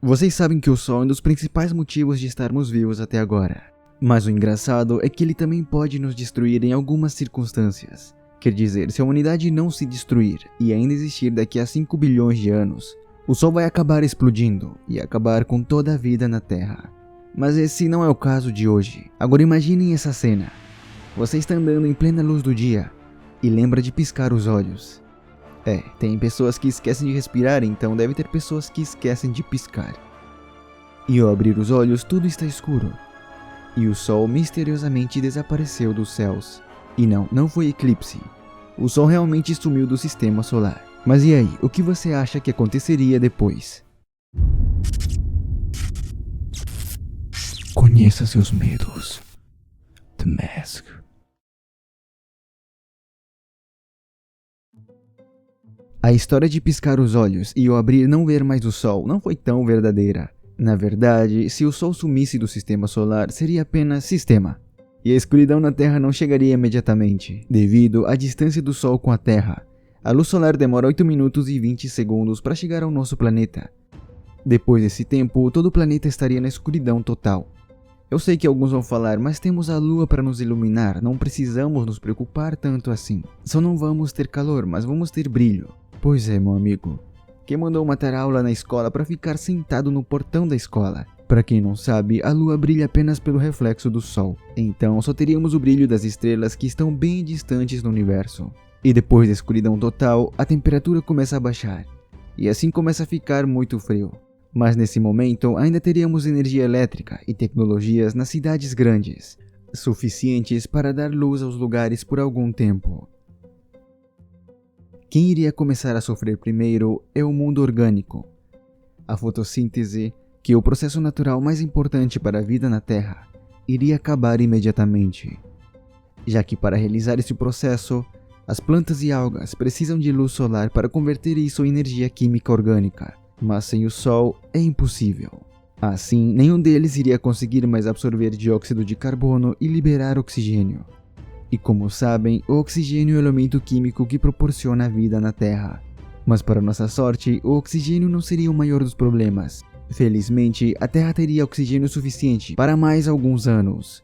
Vocês sabem que o Sol é um dos principais motivos de estarmos vivos até agora. Mas o engraçado é que ele também pode nos destruir em algumas circunstâncias. Quer dizer, se a humanidade não se destruir e ainda existir daqui a 5 bilhões de anos, o Sol vai acabar explodindo e acabar com toda a vida na Terra. Mas esse não é o caso de hoje. Agora imaginem essa cena. Você está andando em plena luz do dia e lembra de piscar os olhos. Tem pessoas que esquecem de respirar, então deve ter pessoas que esquecem de piscar. E ao abrir os olhos, tudo está escuro. E o Sol misteriosamente desapareceu dos céus. E não foi eclipse. O Sol realmente sumiu do sistema solar. Mas e aí, o que você acha que aconteceria depois? Conheça seus medos. The Mask. A história de piscar os olhos e ao abrir não ver mais o Sol não foi tão verdadeira. Na verdade, se o Sol sumisse do sistema solar, seria apenas sistema. E a escuridão na Terra não chegaria imediatamente, devido à distância do Sol com a Terra. A luz solar demora 8 minutos e 20 segundos para chegar ao nosso planeta. Depois desse tempo, todo o planeta estaria na escuridão total. Eu sei que alguns vão falar, mas temos a Lua para nos iluminar, não precisamos nos preocupar tanto assim. Só não vamos ter calor, mas vamos ter brilho. Pois é, meu amigo. Quem mandou matar a aula na escola para ficar sentado no portão da escola? Para quem não sabe, a Lua brilha apenas pelo reflexo do Sol. Então só teríamos o brilho das estrelas que estão bem distantes no universo. E depois da escuridão total, a temperatura começa a baixar. E assim começa a ficar muito frio. Mas nesse momento ainda teríamos energia elétrica e tecnologias nas cidades grandes, suficientes para dar luz aos lugares por algum tempo. Quem iria começar a sofrer primeiro é o mundo orgânico. A fotossíntese, que é o processo natural mais importante para a vida na Terra, iria acabar imediatamente. Já que para realizar esse processo, as plantas e algas precisam de luz solar para converter isso em energia química orgânica, mas sem o Sol é impossível. Assim, nenhum deles iria conseguir mais absorver dióxido de carbono e liberar oxigênio. E como sabem, o oxigênio é o elemento químico que proporciona a vida na Terra. Mas para nossa sorte, o oxigênio não seria o maior dos problemas. Felizmente, a Terra teria oxigênio suficiente para mais alguns anos.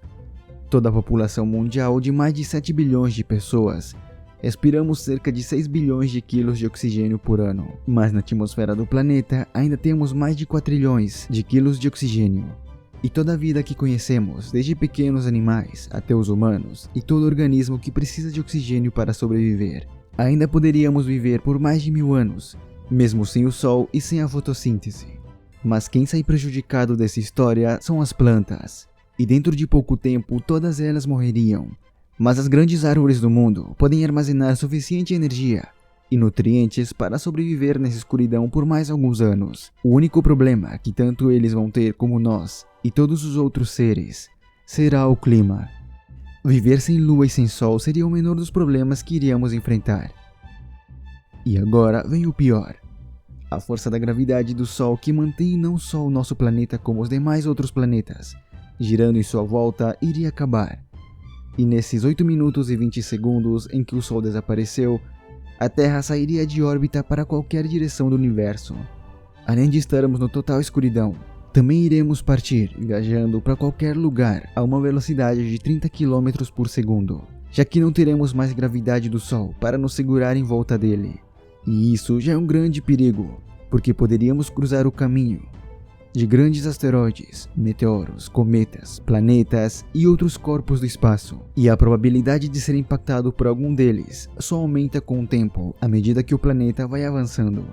Toda a população mundial de mais de 7 bilhões de pessoas, respiramos cerca de 6 bilhões de quilos de oxigênio por ano. Mas na atmosfera do planeta ainda temos mais de 4 trilhões de quilos de oxigênio. E toda a vida que conhecemos, desde pequenos animais até os humanos, e todo organismo que precisa de oxigênio para sobreviver, ainda poderíamos viver por mais de 1000 anos, mesmo sem o Sol e sem a fotossíntese. Mas quem sai prejudicado dessa história são as plantas, e dentro de pouco tempo todas elas morreriam. Mas as grandes árvores do mundo podem armazenar suficiente energia e nutrientes para sobreviver nessa escuridão por mais alguns anos. O único problema que tanto eles vão ter como nós e todos os outros seres será o clima. Viver sem lua e sem sol seria o menor dos problemas que iríamos enfrentar. E agora vem o pior. A força da gravidade do Sol que mantém não só o nosso planeta como os demais outros planetas, girando em sua volta, iria acabar. E nesses 8 minutos e 20 segundos em que o Sol desapareceu, a Terra sairia de órbita para qualquer direção do universo. Além de estarmos no total escuridão, também iremos partir, viajando para qualquer lugar a uma velocidade de 30 km por segundo, já que não teremos mais gravidade do Sol para nos segurar em volta dele. E isso já é um grande perigo, porque poderíamos cruzar o caminho de grandes asteroides, meteoros, cometas, planetas e outros corpos do espaço. E a probabilidade de ser impactado por algum deles só aumenta com o tempo, à medida que o planeta vai avançando.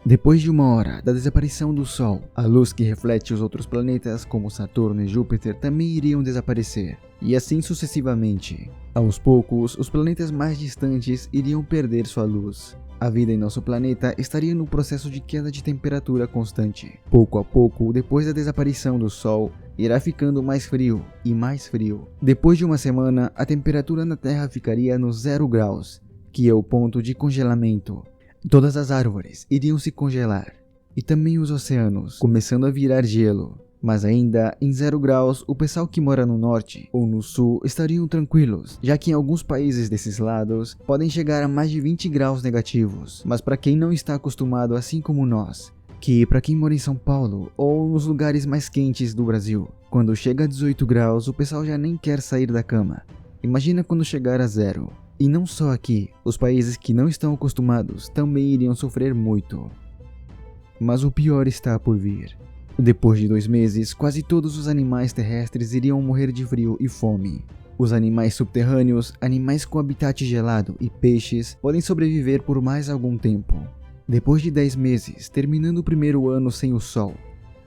Depois de 1 hora da desaparição do Sol, a luz que reflete os outros planetas, como Saturno e Júpiter, também iriam desaparecer. E assim sucessivamente. Aos poucos, os planetas mais distantes iriam perder sua luz. A vida em nosso planeta estaria no processo de queda de temperatura constante. Pouco a pouco, depois da desaparição do Sol, irá ficando mais frio e mais frio. Depois de 1 semana, a temperatura na Terra ficaria nos 0 graus, que é o ponto de congelamento. Todas as árvores iriam se congelar, e também os oceanos, começando a virar gelo. Mas ainda em 0 graus, o pessoal que mora no norte ou no sul estariam tranquilos, já que em alguns países desses lados podem chegar a mais de 20 graus negativos. Mas para quem não está acostumado assim como nós, que para quem mora em São Paulo ou nos lugares mais quentes do Brasil, quando chega a 18 graus o pessoal já nem quer sair da cama. Imagina quando chegar a 0. E não só aqui, os países que não estão acostumados também iriam sofrer muito. Mas o pior está por vir. Depois de 2 meses, quase todos os animais terrestres iriam morrer de frio e fome. Os animais subterrâneos, animais com habitat gelado e peixes podem sobreviver por mais algum tempo. Depois de 10 meses, terminando o primeiro ano sem o sol,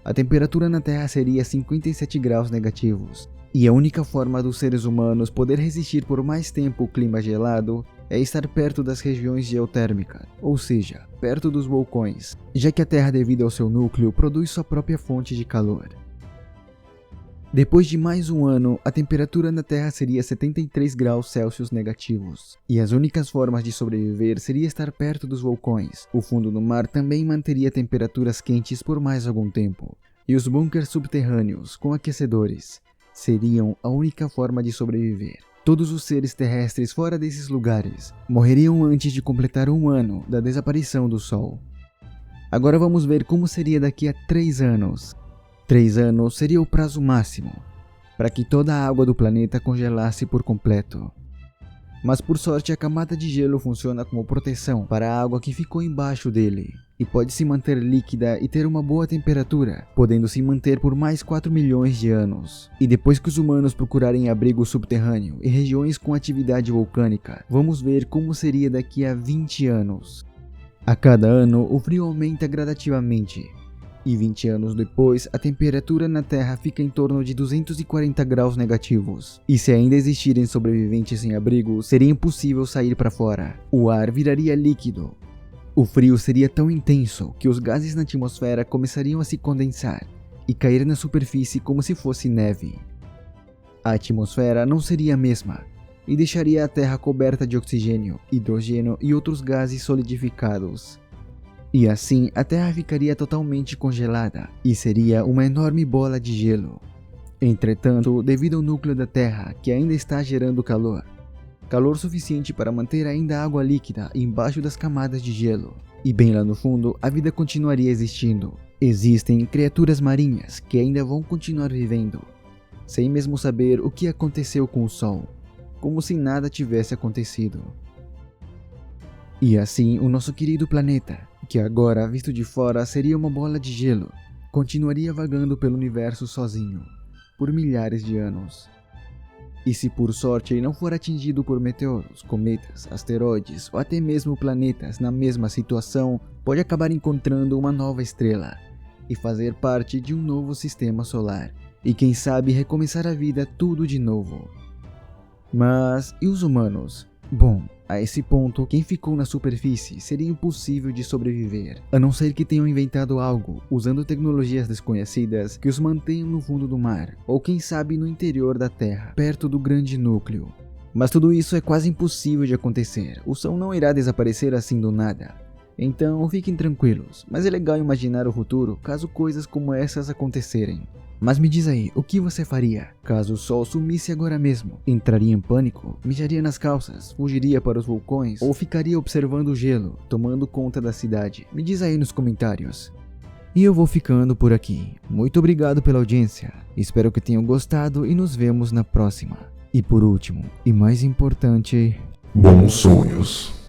a temperatura na Terra seria 57 graus negativos. E a única forma dos seres humanos poder resistir por mais tempo o clima gelado é estar perto das regiões geotérmicas, ou seja, perto dos vulcões, já que a Terra, devido ao seu núcleo, produz sua própria fonte de calor. Depois de mais um ano, a temperatura na Terra seria 73 graus Celsius negativos, e as únicas formas de sobreviver seria estar perto dos vulcões. O fundo do mar também manteria temperaturas quentes por mais algum tempo, e os bunkers subterrâneos com aquecedores seriam a única forma de sobreviver. Todos os seres terrestres fora desses lugares morreriam antes de completar 1 ano da desaparição do Sol. Agora vamos ver como seria daqui a 3 anos. 3 anos seria o prazo máximo para que toda a água do planeta congelasse por completo. Mas por sorte a camada de gelo funciona como proteção para a água que ficou embaixo dele e pode se manter líquida e ter uma boa temperatura, podendo se manter por mais 4 milhões de anos. E depois que os humanos procurarem abrigo subterrâneo e regiões com atividade vulcânica, vamos ver como seria daqui a 20 anos. A cada ano o frio aumenta gradativamente. E 20 anos depois, a temperatura na Terra fica em torno de 240 graus negativos. E se ainda existirem sobreviventes sem abrigo, seria impossível sair para fora. O ar viraria líquido. O frio seria tão intenso que os gases na atmosfera começariam a se condensar e cair na superfície como se fosse neve. A atmosfera não seria a mesma e deixaria a Terra coberta de oxigênio, hidrogênio e outros gases solidificados. E assim, a Terra ficaria totalmente congelada e seria uma enorme bola de gelo. Entretanto, devido ao núcleo da Terra, que ainda está gerando calor suficiente para manter ainda água líquida embaixo das camadas de gelo, e bem lá no fundo, a vida continuaria existindo. Existem criaturas marinhas que ainda vão continuar vivendo, sem mesmo saber o que aconteceu com o Sol, como se nada tivesse acontecido. E assim, o nosso querido planeta, que agora, visto de fora, seria uma bola de gelo, continuaria vagando pelo universo sozinho, por milhares de anos. E se por sorte não for atingido por meteoros, cometas, asteroides ou até mesmo planetas na mesma situação, pode acabar encontrando uma nova estrela e fazer parte de um novo sistema solar. E quem sabe recomeçar a vida tudo de novo. Mas e os humanos? Bom, a esse ponto, quem ficou na superfície seria impossível de sobreviver, a não ser que tenham inventado algo, usando tecnologias desconhecidas que os mantenham no fundo do mar, ou quem sabe no interior da Terra, perto do grande núcleo. Mas tudo isso é quase impossível de acontecer, o Sol não irá desaparecer assim do nada. Então fiquem tranquilos, mas é legal imaginar o futuro caso coisas como essas acontecerem. Mas me diz aí, o que você faria caso o Sol sumisse agora mesmo? Entraria em pânico? Mijaria nas calças? Fugiria para os vulcões? Ou ficaria observando o gelo, tomando conta da cidade? Me diz aí nos comentários. E eu vou ficando por aqui. Muito obrigado pela audiência. Espero que tenham gostado e nos vemos na próxima. E por último, e mais importante, bons sonhos.